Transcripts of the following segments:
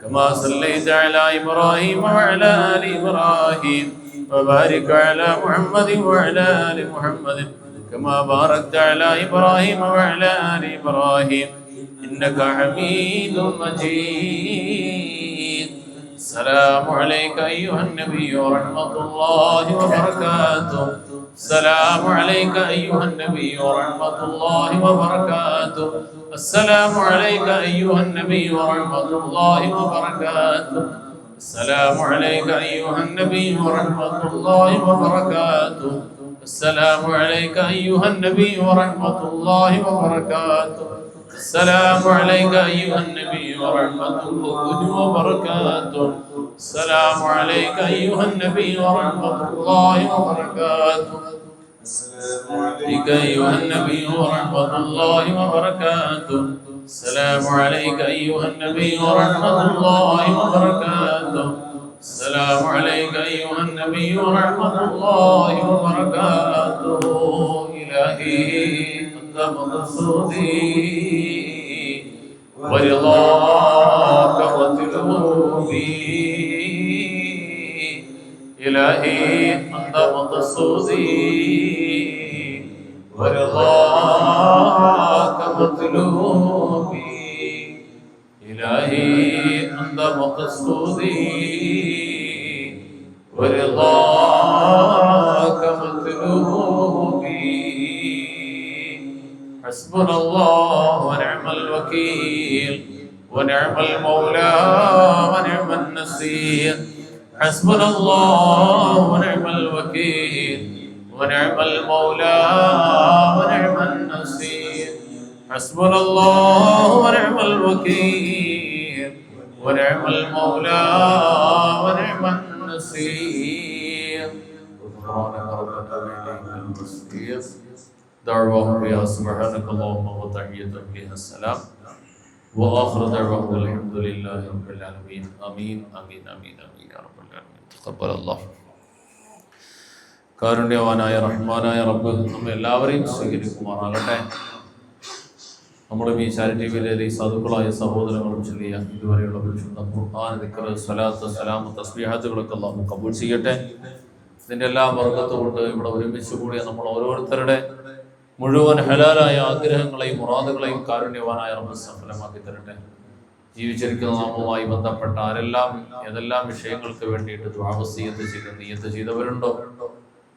كما صليت على إبراهيم وعلى آل إبراهيم وبارك على محمد وعلى آل محمد كما باركت على إبراهيم وعلى آل إبراهيم إنك حميد مجيد. السلام عليك أيها النبي ورحمة الله وبركاته. السلام عليك أيها النبي ورحمة الله وبركاته. السلام عليك أيها النبي ورحمة الله وبركاته. السلام عليك أيها النبي ورحمة الله وبركاته. السلام عليك أيها النبي ورحمة الله وبركاته. السلام عليك أيها النبي ورحمة الله وبركاته. السلام عليك أيها النبي ورحمة الله وبركاته. السلام عليك أيها النبي ورحمة الله وبركاته. السلام عليك أيها النبي ورحمة الله وبركاته. السلام عليك أيها النبي ورحمة الله وبركاته. إلهي أنت مقصودي ورضاك مطلوبي. إلهي أنت مقصودي ورضاك مطلوبي. إلهي أنت مقصودي ورضاك مطلوبي. حسبنا الله ونعم الوكيل ونعم المولى ونعم النصير. حسبنا الله ونعم الوكيل ونعم المولى ونعم النصير. حسبنا الله ونعم الوكيل ونعم المولى ونعم النصير. سبحانك ربك وإليك المصير. دعواهم فيها سبحانك اللهم وتحيتهم فيها السلام وآخر دعواهم الحمد لله رب العالمين. آمين آمين آمين آمين يا رب العالمين. تقبل الله. കാരുണ്യവാനായ റഹ്മാനായ റബ്ബ് നമ്മെ എല്ലാവരെയും സ്വീകരിക്കുമാറാകട്ടെ. നമ്മളും ഈ ചാരിറ്റി വേദിയിലെ സാധുക്കളായ സഹോദരങ്ങളും ചൊല്ലിയ ഇതുവരെയുള്ള പരിശുദ്ധ ഖുർആൻ, ദിക്ർ, സ്വലാത്ത്, സലാം, തസ്ബീഹാത്തുകളൊക്കെ അല്ലാഹു കബൂൽ ചെയ്യട്ടെ. ഇതിൻ്റെ എല്ലാ ബർക്കത്ത് കൊണ്ട് ഇവിടെ ഒരുമിച്ച് കൂടിയ നമ്മൾ ഓരോരുത്തരുടെ മുഴുവൻ ഹലാലായ ആഗ്രഹങ്ങളെയും മുറാദുകളെയും കാരുണ്യവാനായ റബ്ബ് സഫലമാക്കി തരട്ടെ. ജീവിച്ചിരിക്കുന്ന നാമവുമായി ബന്ധപ്പെട്ട ആരെല്ലാം ഏതെല്ലാം വിഷയങ്ങൾക്ക് വേണ്ടിയിട്ട് ദുആ വസിയ്യത്ത് ചെയ്ത് നിയ്യത്ത് ചെയ്തവരുണ്ടോ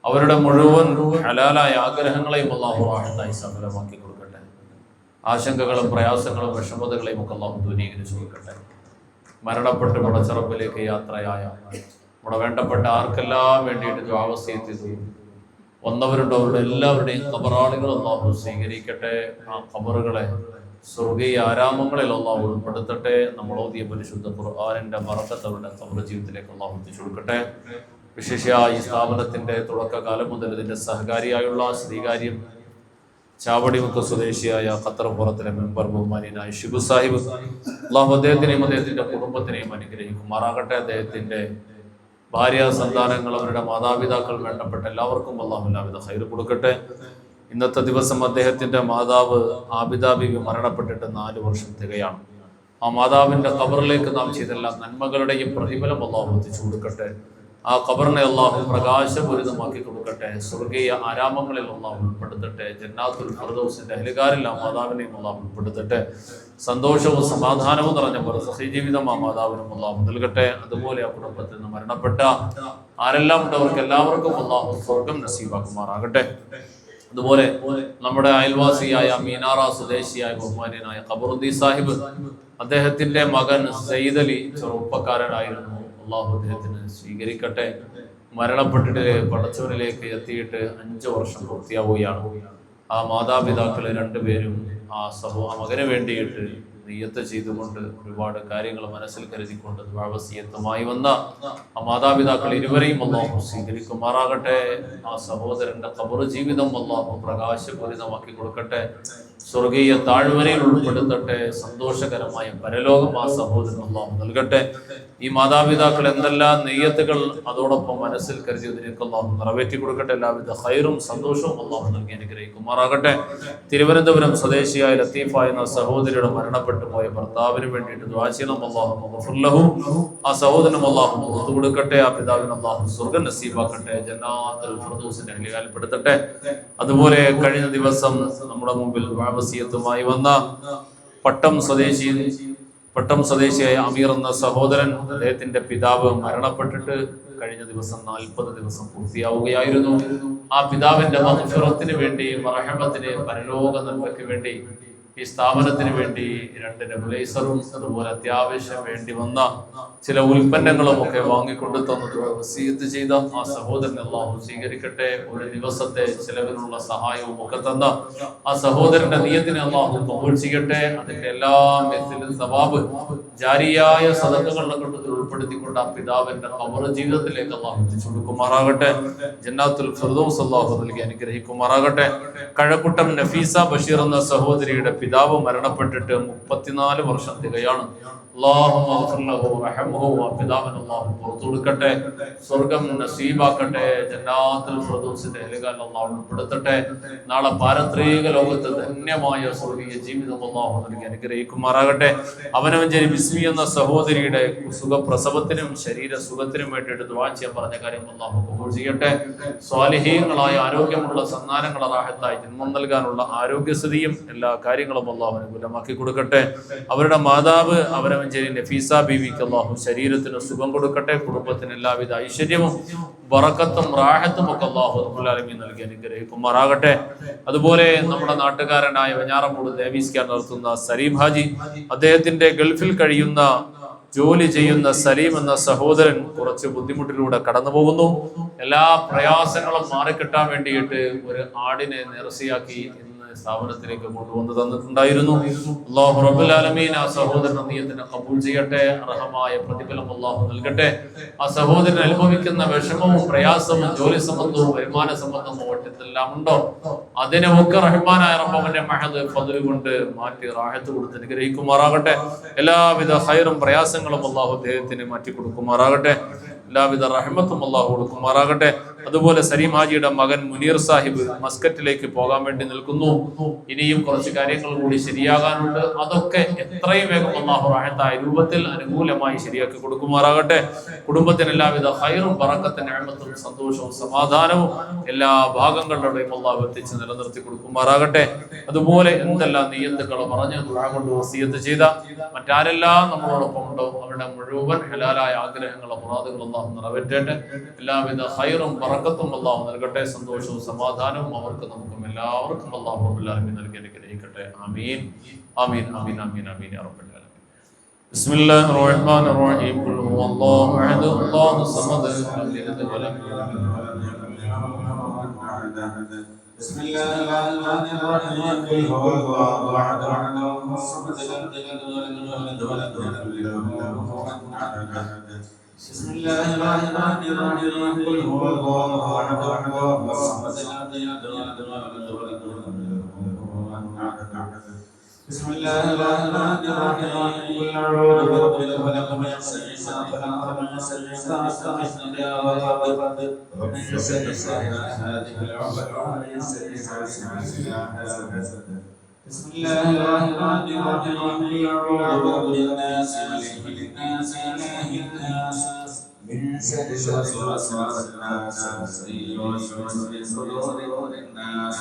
അവരുടെ മുഴുവൻ ഹലാലായ ആഗ്രഹങ്ങളെയും അല്ലാഹു റാഹത്തായി സഫലമാക്കി കൊടുക്കട്ടെ. ആശങ്കകളും പ്രയാസങ്ങളും വിഷമതകളെയും ഒക്കെ അല്ലാഹു ദൂരീകരിച്ചു കൊടുക്കട്ടെ. മരണപ്പെട്ട് പടച്ചറപ്പിലേക്ക് യാത്രയായ നമ്മുടെ വേണ്ടപ്പെട്ട ആർക്കെല്ലാം വേണ്ടിയിട്ട് ദുആ വസിയ്യത്ത് ചെയ്തു വന്നവരുണ്ടോ അവരുടെ എല്ലാവരുടെയും ഖബറാളികൾ അല്ലാഹു സ്വീകരിക്കട്ടെ. ആ ഖബറുകളെ സ്വർഗീയ ആരാമങ്ങളിൽ അല്ലാഹു ഉൾപ്പെടുത്തട്ടെ. നമ്മൾ ഓതിയ പരിശുദ്ധ ഖുർആനിന്റെ ബറക്കത്ത് അവരുടെ ഖബർ ജീവിതത്തിലേക്ക് അല്ലാഹു എത്തിച്ചു കൊടുക്കട്ടെ. വിശേഷ ഈ സ്ഥാപനത്തിന്റെ തുടക്കകാലം മുതൽ ഇതിന്റെ സഹകാരിയായുള്ള ശ്രീകാര്യം ചാവടിമുക്ക് സ്വദേശിയായ ഖത്തർപുറത്തിലെ മെമ്പർ ബഹുമാനിയനായ ഷിബു സാഹിബ് അല്ലാഹു അദ്ദേഹത്തിനെയും അദ്ദേഹത്തിന്റെ കുടുംബത്തിനെയും അനുഗ്രഹിക്കുമാറാകട്ടെ. അദ്ദേഹത്തിന്റെ ഭാര്യ, സന്താനങ്ങൾ, അവരുടെ മാതാപിതാക്കൾ, വേണ്ടപ്പെട്ട എല്ലാവർക്കും അല്ലാഹു എല്ലാവിധ ഖൈർ കൊടുക്കട്ടെ. ഇന്നത്തെ ദിവസം അദ്ദേഹത്തിന്റെ മാതാവ് ആബിദ ബീവി മരണപ്പെട്ടിട്ട് 4 വർഷം തികയാണ്. ആ മാതാവിന്റെ ഖബറിലേക്ക് നാം ചെയ്തെല്ലാം നന്മകളുടെയും പ്രതിഫലം അല്ലാഹു എത്തിച്ചു കൊടുക്കട്ടെ. ആ ഖബറിനെ അല്ലാഹു പ്രകാശപൂരിതമാക്കി കൊടുക്കട്ടെ. സ്വർഗീയ ആരാമങ്ങളിൽ അല്ലാഹു ഉൾപ്പെടുത്തട്ടെ. ജന്നാത്തുൽ ഫിർദൗസിന്റെ അഹ്ലുകാരിൽ ആ മാതാവിനെയും അല്ലാഹു ഉൾപ്പെടുത്തട്ടെ. സന്തോഷവും സമാധാനവും നിറഞ്ഞ ബർസഖി ജീവിതം ആ മാതാവിനും അല്ലാഹു നൽകട്ടെ. അതുപോലെ ആ കുടുംബത്തിൽ നിന്ന് മരണപ്പെട്ട ആരെല്ലാം ഉണ്ട് അവർക്ക് എല്ലാവർക്കും അല്ലാഹു സ്വർഗ്ഗം നസീബാക്കുമാറാകട്ടെ. അതുപോലെ നമ്മുടെ അയൽവാസിയായ മീനാറ സ്വദേശിയായ ബഹുമാന്യനായ ഖബറുദ്ദീൻ സാഹിബ്, അദ്ദേഹത്തിന്റെ മകൻ സയ്യിദ് അലി ചെറുപ്പക്കാരനായിരുന്നു. അല്ലാഹു അദ്ദേഹത്തിന് സ്വീകരിക്കട്ടെ. മരണപ്പെട്ടിട്ട് പടച്ചവനിലേക്ക് എത്തിയിട്ട് 5 വർഷം പൂർത്തിയാവുകയാണ്. ആ മാതാപിതാക്കള് രണ്ടുപേരും ആ മകന് വേണ്ടിയിട്ട് നിയ്യത്ത് ചെയ്തുകൊണ്ട് ഒരുപാട് കാര്യങ്ങൾ മനസ്സിൽ കരുതിക്കൊണ്ട് ദുആ വസിയ്യത്തുമായി വന്ന ആ മാതാപിതാക്കൾ ഇരുവരെയും അല്ലാഹു സ്വീകരിക്കുമാറാകട്ടെ. ആ സഹോദരന്റെ ഖബർ ജീവിതം അല്ലാഹു പ്രകാശപൂരിതമാക്കി കൊടുക്കട്ടെ. സ്വർഗീയ താഴ്വരയിൽ ഉൾപ്പെടുത്തട്ടെ. സന്തോഷകരമായ പരലോകം ആ സഹോദരൻ അല്ലാഹു നൽകട്ടെ. ഈ മാതാപിതാക്കൾ എന്തെല്ലാം നെയ്യത്തുകൾ അതോടൊപ്പം മനസ്സിൽ കരുതി ഇതിനൊക്കെ അള്ളാഹു നിറവേറ്റി കൊടുക്കട്ടെ. എല്ലാവിധ ഖൈറും സന്തോഷവും അള്ളാഹു നൽകി അനുഗ്രഹിക്കുമാറാകട്ടെ. തിരുവനന്തപുരം സ്വദേശിയായ ലത്തീഫ എന്ന സഹോദരിയുടെ മരണപ്പെട്ടു പോയ ഭർത്താവിന് വേണ്ടിയിട്ട് ദുആ ചെയ്യണം. അല്ലാഹു ഗഫർ ലഹു. ആ സഹോദരനും അള്ളാഹു പുറത്തു കൊടുക്കട്ടെ. ആ പിതാവിന് അള്ളാഹു സ്വർഗ്ഗം നസീബാക്കട്ടെ. ജന്നാത്തുൽ ഫിർദൗസിന്റെ അഹ്ലിയാൽപ്പെടുത്തട്ടെ. അതുപോലെ കഴിഞ്ഞ ദിവസം നമ്മുടെ മുമ്പിൽ വസിയത്തുമായി വന്ന പട്ടം സ്വദേശിയായ അമീർ എന്ന സഹോദരൻ, അദ്ദേഹത്തിന്റെ പിതാവ് മരണപ്പെട്ടിട്ട് കഴിഞ്ഞ ദിവസം 40 ദിവസം പൂർത്തിയാവുകയായിരുന്നു. ആ പിതാവിന്റെ മഗ്ഫിറത്തിന് വേണ്ടി, റഹ്മത്തിന്, പരലോക നന്മയ്ക്ക് വേണ്ടി, ഈ സ്ഥാപനത്തിന് വേണ്ടി 2 നെബുലൈസറും അതുപോലെ അത്യാവശ്യം വേണ്ടി വന്ന ചില ഉൽപ്പന്നങ്ങളും ഒക്കെ വാങ്ങിക്കൊണ്ടു തന്നത് വസിയത്ത് ചെയ്ത ആ സഹോദരനെ അല്ലാഹു സ്വീകരിക്കട്ടെ. ഒരു ദിവസത്തെ ചിലവിനുള്ള സഹായവും ഒക്കെ തന്ന ആ സഹോദരന്റെ നിയത്തിനെ അല്ലാഹു കബൂൽ ചെയ്യട്ടെ. അതിന്റെ എല്ലാം സവാബ് ജാരിയായ സദഖകളുടെ കൂട്ടത്തിൽ ഉൾപ്പെടുത്തിക്കൊണ്ട് ആ പിതാവിന്റെ ഖബർ ജീവിതത്തിലേക്ക് അല്ലാഹു എത്തിച്ചു കൊടുക്കുമാറാകട്ടെ. ജന്നാത്തുൽ ഫിർദൗസ് അല്ലാഹു നൽകി അനുഗ്രഹിക്കുമാറാകട്ടെ. കഴക്കൂട്ടം നഫീസ ബഷീർ എന്ന സഹോദരിയുടെ പിതാവ് മരണപ്പെട്ടിട്ട് 34 വർഷം തികയാണ്. പിതാവിന് പുറത്തു കൊടുക്കട്ടെ, സ്വർഗം നസീബാക്കട്ടെ, ജന്നാത്തുൽ ഫിർദൗസിന്റെ അഹ്ലുകാരിൽ അല്ലാഹു ഉൾപ്പെടുത്തട്ടെ. നാളെ പാരത്രിക ലോകത്ത് ധന്യമായ സ്വർഗീയ ജീവിതം അല്ലാഹു നൽകി അനുഗ്രഹിക്കുമാറാകട്ടെ. അവനവഞ്ചേരി ബിസ്മി എന്ന സഹോദരിയുടെ സുഖപ്രസവത്തിനും ശരീര സുഖത്തിനും വേണ്ടിയിട്ട് ദുആ ചെയ്യാൻ പറഞ്ഞ കാര്യം അല്ലാഹു കബൂൽ ചെയ്യട്ടെ. സ്വാലിഹീങ്ങളായ ആരോഗ്യമുള്ള സന്താനങ്ങളെ റാഹത്തായി ജന്മം നൽകാനുള്ള ആരോഗ്യസ്ഥിതിയും എല്ലാ കാര്യങ്ങളും അല്ലാഹു അനുകൂലമാക്കി കൊടുക്കട്ടെ. അവരുടെ മാതാവ് അവനവഞ്ചേരി നഫീസ ബീവിക്ക് അല്ലാഹു ശരീരത്തിന് സുഖം കൊടുക്കട്ടെ. കുടുംബത്തിന് എല്ലാവിധ ഐശ്വര്യവും ബറക്കത്തും റാഹത്തും ഒക്കെ അല്ലാഹു റബ്ബുൽ ആലമീൻ നൽകി അനുഗ്രഹിക്കുമാറാകട്ടെ. അതുപോലെ നമ്മുടെ നാട്ടുകാരനായ വെഞ്ഞാറമൂട് ദേവീസ്കാർ നടത്തുന്ന സലീം ഹാജി, അദ്ദേഹത്തിന്റെ ഗൾഫിൽ കഴിയുന്ന ജോലി ചെയ്യുന്ന സലീം എന്ന സഹോദരൻ കുറച്ച് ബുദ്ധിമുട്ടിലൂടെ കടന്നു പോകുന്നു. എല്ലാ പ്രയാസങ്ങളും മാറിക്കിട്ടാൻ വേണ്ടിയിട്ട് ഒരു ആടിനെ നേർച്ചയാക്കി സ്ഥാപനത്തിലേക്ക് കൊണ്ടുവന്ന് തന്നിട്ടുണ്ടായിരുന്നു. അല്ലാഹു റബ്ബുൽ ആലമീൻ ആ സഹോദരന്റെ നിയത്തിനെ കബൂൽ ചെയ്യട്ടെ. അർഹമായ പ്രതിഫലം അല്ലാഹു നൽകട്ടെ. ആ സഹോദരൻ അനുഭവിക്കുന്ന വിഷമവും പ്രയാസവും ജോലി സംബന്ധവും വരുമാന സംബന്ധവും ഒറ്റത്തെല്ലാം ഉണ്ടോ, അതിനൊക്കെ റഹ്മാനായ റബ്ബിന്റെ മഹദ് ഫദ്ൽ കൊണ്ട് മാറ്റി റാഹത്ത് കൊടുത്ത് അനുഗ്രഹിക്കുമാറാകട്ടെ. എല്ലാവിധ ഖൈറും പ്രയാസങ്ങളും അല്ലാഹു അദ്ദേഹത്തിന് മാറ്റി കൊടുക്കുമാറാകട്ടെ. എല്ലാവിധ റഹ്മത്തും അല്ലാഹു കൊടുക്കുമാറാകട്ടെ. അതുപോലെ സലീം ഹാജിയുടെ മകൻ മുനീർ സാഹിബ് മസ്കറ്റിലേക്ക് പോകാൻ വേണ്ടി നിൽക്കുന്നു. ഇനിയും കുറച്ച് കാര്യങ്ങൾ കൂടി ശരിയാകാനുണ്ട്. അതൊക്കെ എത്രയും വേഗം അല്ലാഹു റാഹത്തായ രൂപത്തിൽ അനുകൂലമായി ശരിയാക്കി കൊടുക്കുമാറാകട്ടെ. കുടുംബത്തിന് എല്ലാവിധ ഖൈറും ബറക്കത്തും നിഅമത്തും സന്തോഷവും സമാധാനവും എല്ലാ ഭാഗങ്ങളുടെയും അല്ലാഹു എത്തിച്ച് നിലനിർത്തി കൊടുക്കുമാറാകട്ടെ. അതുപോലെ എന്തെല്ലാം നിയ്യത്തുകൾ പറഞ്ഞ് ദുആ കൊണ്ട് വസിയത്ത് ചെയ്ത മറ്റാരെല്ലാം നമ്മളോടൊപ്പം ഉണ്ടോ അവരുടെ മുഴുവൻ ഹലാലായ ആഗ്രഹങ്ങളും മുറാദുകളും അല്ലാഹു നിറവേറ്റട്ടെ. എല്ലാവിധ ഖൈറും ബറക്കത്തും അല്ലാഹു നൽകട്ടെ. സന്തോഷവും സമാധാനവും അവർക്ക് നമുക്കും എല്ലാവർക്കും അല്ലാഹു റബ്ബുൽ ആലമീൻ നൽകി അനുഗ്രഹിക്കട്ടെ. ആമീൻ ആമീൻ ആമീൻ ആമീൻ ആമീൻ യാ റബ്ബൽ ആലമീൻ. ബിസ്മില്ലാഹിർ റഹ്മാനിർ റഹീം. ഖുൽ ഹുവല്ലാഹു അഹദ് അല്ലാഹു സമദ് ലം യലിദ് വലം യൂലദ് വലം യകുൽ ലഹു കുഫുവൻ അഹദ്. ബിസ്മില്ലാഹിർ റഹ്മാനിർ റഹീം. ഖുൽ ഹുവല്ലാഹു അഹദ് അല്ലാഹു സമദ് ലം യലിദ് വലം യൂലദ് വലം യകുൽ ലഹു കുഫുവൻ അഹദ്. بسم الله الرحمن الرحيم. قل هو الله احد الله الصمد لم يلد ولم يولد ولم يكن له كفوا احد. بسم الله الرحمن الرحيم. قل اعوذ برب الفلق من شر ما خلق ومن شر غاسق اذا وقب ومن شر النفاثات في العقد ومن شر حاسد اذا حسد. بسم الله الرحمن الرحيم. قل اعوذ برب الناس ملك الناس اله الناس من شر الوسواس الخناس يوسوس في صدور الناس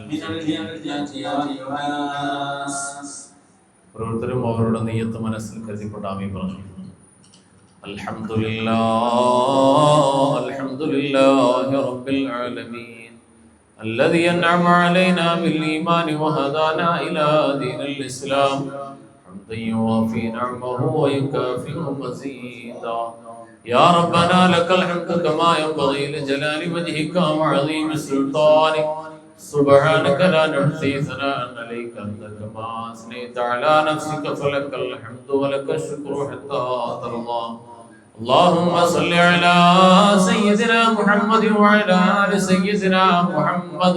من الجنة والناس. ഓരോരുത്തരും അവരുടെ നിയ്യത്ത് മനസ്സിൽ കരുതിക്കൊണ്ട് ആമീൻ പറഞ്ഞു. അൽഹംദുലില്ലാഹ് അൽഹംദുലില്ലാഹി റബ്ബിൽ ആലമീൻ الذي أنعم علينا بالإيمان وهدانا إلى دين الإسلام حمدا يوافي نعمه ويكافئ مزيدا. يا ربنا لك الحمد كما ينبغي لجلال وجهك وعظيم سلطانك. سبحانك لا نحصي ثناء عليك أنت كما أثنيت على نفسك فلك الحمد ولك الشكر حتى ترضى. اللهم صل على سيدنا محمد وعلى آل سيدنا محمد.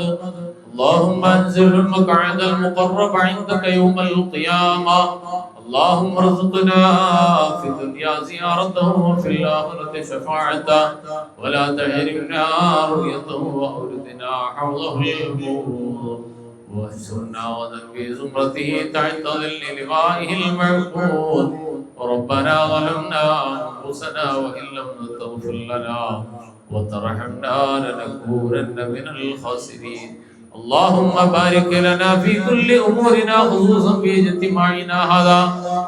اللهم انزل المقعد المقرب عندك يوم القيامة. اللهم ارزقنا في الدنيا زيارته وفي الآخرة شفاعته ولا تحرمنا رؤيته وأوردنا حوضه الموت واحشرنا وذل في زمرته تحت ظل لوائه المعبود. ربنا ظلمنا أنفسنا وإن لم تغفر لنا وترحمنا لنكونن من الخاسرين. اللهم بارك لنا في كل أمورنا خصوصا في اجتماعنا هذا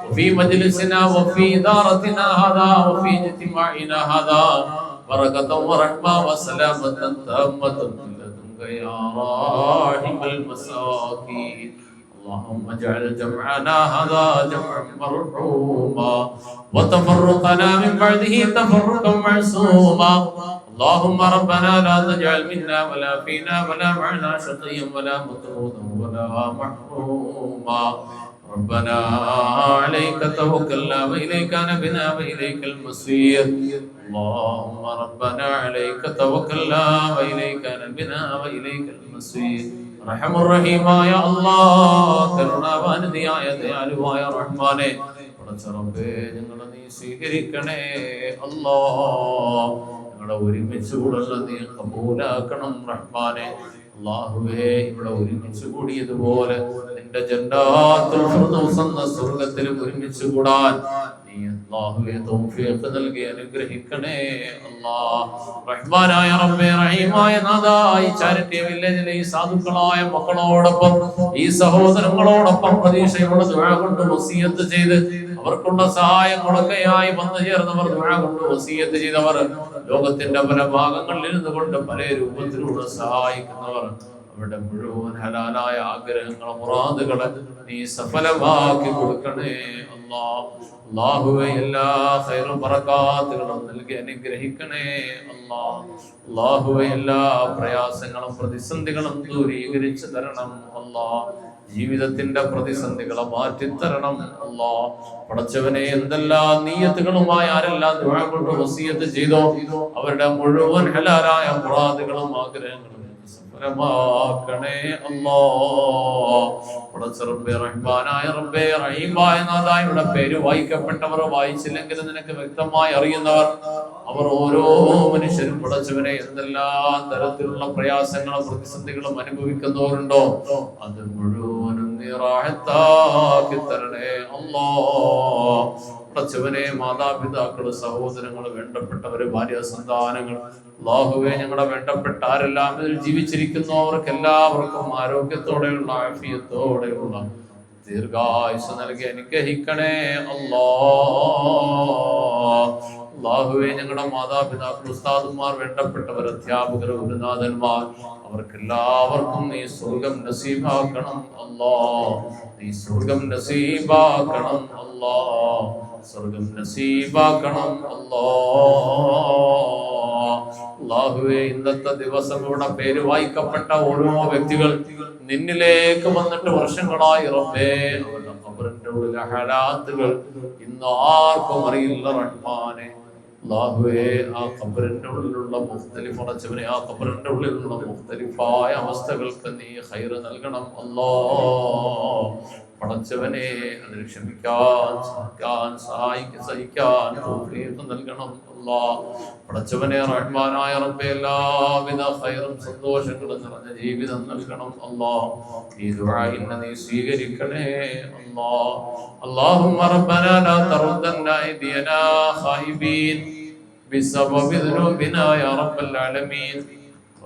وفي مجلسنا وفي إدارتنا هذا وفي اجتماعنا هذا بركة ورحمة وسلامة تامة من لدنك يا راحم المساكين. اللهم اجعل جمعنا هذا جمعا مرحوما وتفرقنا من بعده تفرقا معصوما. اللهم ربنا لا تجعل منا ولا فينا ولا معنا شقيا ولا مطرودا ولا محروما. ربنا عليك توكلنا وإليك نبنا وإليك المصير. اللهم ربنا عليك توكلنا وإليك نبنا وإليك المصير. رحم الرحيم يا الله കരുണാവാനിധിയായ ദയാലുവായ റഹ്മാനെ പടച്ചറബ്ബേ ഞങ്ങളെ നീ സ്വീകരിക്കണേ അല്ലാഹ്. ഞങ്ങളെ ഒരുമിച്ച് കൂടുള്ള നീ കബൂലാക്കണം റഹ്മാനെ. അല്ലാഹുവേ ഇവിടെ ഒരുമിച്ച് കൂടിയതുപോലെ നിന്റെ ജന്നാത്തുൽ ഫിർദൗസ് എന്ന സ്വർഗ്ഗത്തിൽ ഒരുമിച്ച് കൂടാൻ നീ അല്ലാഹുവേ തൗഫീഖ് നൽകി അനുഗ്രഹിക്കണേ അല്ലാഹ്. റഹ്മാനായ റബ്ബേ റഹീമായ നാഥാ ഈ ചാരിറ്റി വില്ലേജിലെ ഈ സാധുക്കളായ മക്കളോടൊപ്പം ഈ സഹോദരങ്ങളോടൊപ്പം പ്രതീക്ഷയോടെ ദുആ കൊണ്ട് വസിയത്ത് ചെയ്ത് അവർക്കുള്ള സഹായങ്ങളൊക്കെയായി വന്നു ചേർന്നവർ ദുആ കൊണ്ട് വസിയത്ത് ചെയ്തവർ ലോകത്തിന്റെ പല ഭാഗങ്ങളിൽ ഇരുന്നു കൊണ്ട് പല രൂപത്തിലൂടെ സഹായിക്കുന്നവർ അവരുടെ മുഴുവൻ ഹലാലായ ആഗ്രഹങ്ങളെ മുറാദുകളെ നീ സഫലമാക്കി കൊടുക്കണേ അല്ലാഹ്. അല്ലാഹുവേ എല്ലാ ഖൈറും ബറകാത്തുകളും നൽകി അനുഗ്രഹിക്കണേ അല്ലാഹ്. അല്ലാഹുവേ എല്ലാ പ്രയാസങ്ങളും പ്രതിസന്ധികളും ദൂരീകരിച്ചു തരണം അല്ലാഹ്. ജീവിതത്തിന്റെ പ്രതിസന്ധികളെ മാറ്റിത്തരണം അല്ലാഹ്. പടച്ചവനെ എന്തെല്ലാം നിയ്യത്തുകളുമായി ആരെല്ലാം ദുആ കൊണ്ട് വസിയത്ത് ചെയ്തോ അവരുടെ മുഴുവൻ ഹലാലായ മുറാദുകളും ആഗ്രഹങ്ങളും സഫലമാക്കണേ അല്ലാഹ്. പടച്ചറബ്ബേ റഹ്മാനായ റബ്ബേ റഹീമായ നാഥാ ഇവിടെ പേര് വായിക്കപ്പെട്ടവർ വായിച്ചില്ലെങ്കിൽ നിനക്ക് വ്യക്തമായി അറിയുന്നവർ അവർ ഓരോ മനുഷ്യരും പടച്ചവനെ എന്തെല്ലാം തരത്തിലുള്ള പ്രയാസങ്ങളും പ്രതിസന്ധികളും അനുഭവിക്കുന്നവരുണ്ടോ അത് മുഴുവനും നീ റാഹത്താക്കി തരണേ അല്ലാഹ്. പടച്ചവനെ മാതാപിതാക്കള് സഹോദരങ്ങള് വേണ്ടപ്പെട്ടവര് ഭാര്യ സന്താനങ്ങൾ അല്ലാഹുവേ ഞങ്ങളുടെ വേണ്ടപ്പെട്ട ആരെല്ലാം ഇതിൽ ജീവിച്ചിരിക്കുന്നു അവർക്ക് എല്ലാവർക്കും ആരോഗ്യത്തോടെയുള്ള ആഫിയത്തോടെയുള്ള ദീർഘായുസ് നൽകി അനുഗ്രഹിക്കണേ അല്ലാഹ്. അല്ലാഹുവേ ഞങ്ങളുടെ മാതാപിതാക്കൾ ഉസ്താദുമാർ വേണ്ടപ്പെട്ടവർ അധ്യാപകർ ഗുരുനാഥന്മാർ അവർക്കെല്ലാവർക്കും നീ സ്വർഗം നസീബാക്കണം അല്ലാഹ്. നീ സ്വർഗം നസീബാക്കണം അല്ലാഹ്. സ്വർഗം നസീബാക്കണം അല്ലാഹ്. അല്ലാഹുവേ ഇന്നത്തെ ദിവസം ഇവിടെ പേര് വായിക്കപ്പെട്ട ഓരോ വ്യക്തികൾ നിന്നിലേക്ക് വന്നിട്ട് വർഷങ്ങളായി റബ്ബേ അവരുടെ ഖബറിന്റെ ഉള്ളിലെ ഹലാത്തുകൾ ഇന്ന് ആർക്കും അറിയില്ല റഹ്മാനെ. അല്ലാഹുവേ ആ ഖബറിന്റെ ഉള്ളിലുള്ള മുഖ്തലിഫ് അടച്ചവനെ ആ ഖബറിന്റെ ഉള്ളിലുള്ള മുഖ്തലിഫായ അവസ്ഥകൾക്ക് നീ ഖൈർ നൽകണം അല്ലാഹ്. പടച്ചവനെ അതിൽ ക്ഷമിക്കാൻ സഹിക്കാൻ തൗഫീഖ് നൽകണം അല്ലാഹ്. പടച്ചവനെ റഹ്മാനായ റബ്ബേ എല്ലാവിധ ഖൈറും സന്തോഷങ്ങളും നിറഞ്ഞ ജീവിതം നൽകണം അല്ലാഹ്. ഈ ദുആഇനെ നീ സ്വീകരിക്കണേ അല്ലാഹ്. اللهم ربنا لا تردنا أيدينا خائبين بسبب ذنوبنا يا رب العالمين.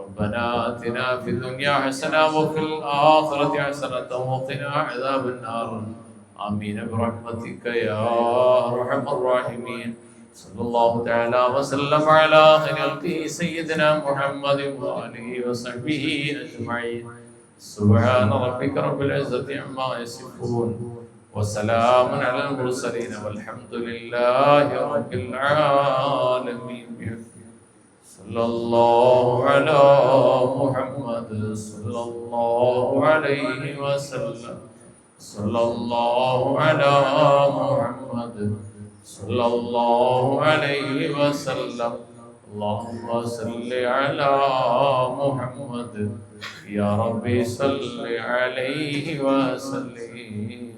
ربنا آتنا في الدنيا حسنة وفي الآخرة حسنة وقنا عذاب النار. آمين برحمتك يا أرحم الراحمين. صلى الله تعالى وسلم على خير خلقه سيدنا محمد وآله وصحبه أجمعين. سبحان ربك رب العزة عما يصفون وسلام على المرسلين والحمد لله رب العالمين. صلى الله على محمد صلى الله عليه وسلم. صلى الله على محمد صلى الله عليه وسلم. اللهم صل على محمد يا ربي صل عليه وسلم.